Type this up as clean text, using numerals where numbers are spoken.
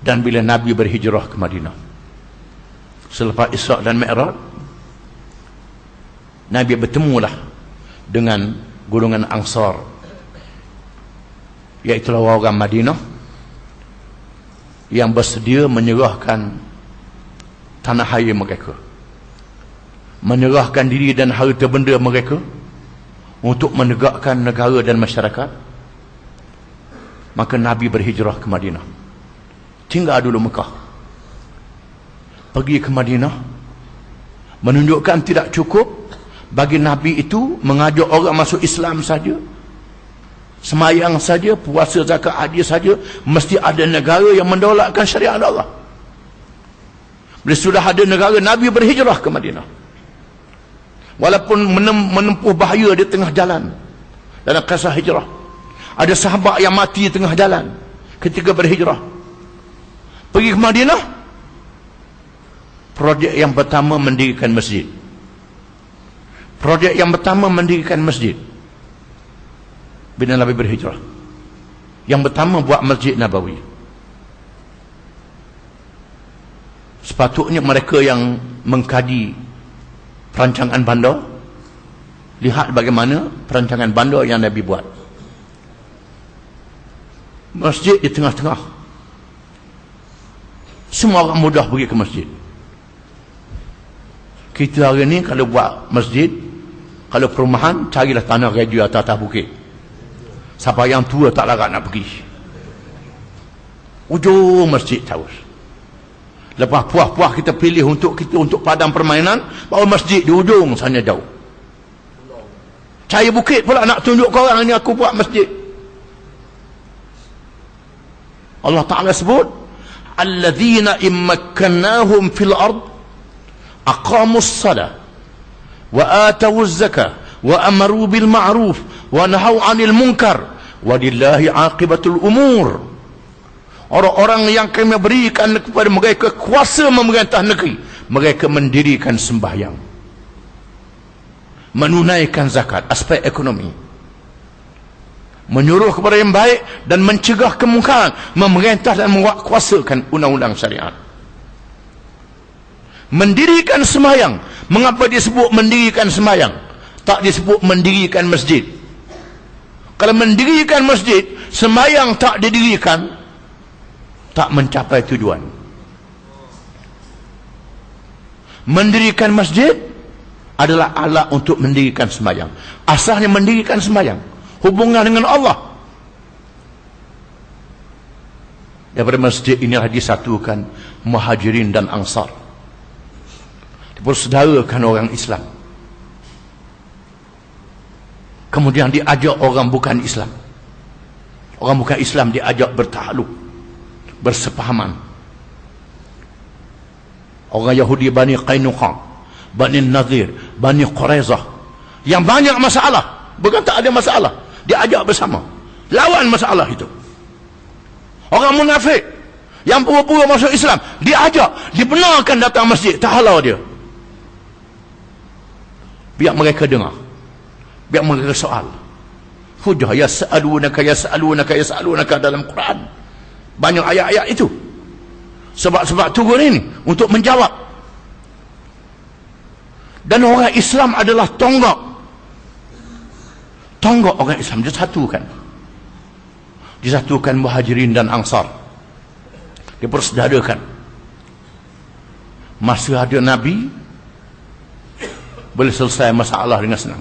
Dan bila Nabi berhijrah ke Madinah, selepas Isra' dan Mi'raj, Nabi bertemulah dengan golongan Ansar, iaitulah orang Madinah yang bersedia menyerahkan tanah air mereka, menyerahkan diri dan harta benda mereka untuk menegakkan negara dan masyarakat. Maka Nabi berhijrah ke Madinah, tinggal dulu Mekah, pergi ke Madinah, menunjukkan tidak cukup bagi Nabi itu mengajak orang masuk Islam saja, semayang saja, puasa zakat haji saja, mesti ada negara yang mendaulatkan syariat Allah. Bila sudah ada negara, Nabi berhijrah ke Madinah, walaupun menempuh bahaya di tengah jalan. Dalam kisah hijrah, ada sahabat yang mati di tengah jalan ketika berhijrah. Pergi ke Madinah, projek yang pertama mendirikan masjid. Projek yang pertama mendirikan masjid bila Nabi berhijrah. Yang pertama buat Masjid Nabawi. Sepatutnya mereka yang mengkaji perancangan bandar, lihat bagaimana perancangan bandar yang Nabi buat. Masjid di tengah-tengah, semua orang mudah pergi ke masjid. Kita hari ni kalau buat masjid, kalau perumahan, carilah tanah reju atas bukit. Siapa yang tua tak larat nak pergi, ujung masjid terus. Lepas puas-puas kita pilih untuk padang permainan, baru masjid di ujung sana jauh. Cari bukit pula nak tunjuk ke orang ni aku buat masjid. Allah Ta'ala sebut, alladzina immakkannahum fil ard aqamus salah wa atawuz zakah wa amaru bil ma'ruf wa nahaw 'anil munkar walillahi 'aqibatul umur. Orang-orang yang kami berikan kepada mereka kuasa memerintah negeri, mereka mendirikan sembahyang, menunaikan zakat, aspek ekonomi, menyuruh kepada yang baik dan mencegah kemungkaran, memerintah dan menguasakan undang-undang syariat. Mendirikan sembahyang. Mengapa disebut mendirikan sembahyang, tak disebut mendirikan masjid? Kalau mendirikan masjid, sembahyang tak didirikan, tak mencapai tujuan. Mendirikan masjid adalah alat untuk mendirikan sembahyang. Asalnya mendirikan sembahyang, hubungan dengan Allah. Daripada masjid inilah disatukan Muhajirin dan Ansar, dipersaudarakan orang Islam. Kemudian diajak orang bukan Islam, orang bukan Islam diajak bertakluk, bersepahaman. Orang Yahudi Bani Qainuqa, Bani Nadir, Bani Quraizah yang banyak masalah, bukan tak ada masalah, diajak bersama lawan masalah itu. Orang munafik yang pura-pura masuk Islam diajak, dibenarkan datang masjid, tak halau dia. Biar mereka dengar, biar mereka soal. Hujah yas'alunaka dalam Quran, banyak ayat-ayat itu. Sebab turun ini untuk menjawab. Dan orang Islam adalah tonggak orang Islam, disatukan Muhajirin dan Ansar, dipersaudarakan. Masa ada Nabi, boleh selesai masalah dengan senang.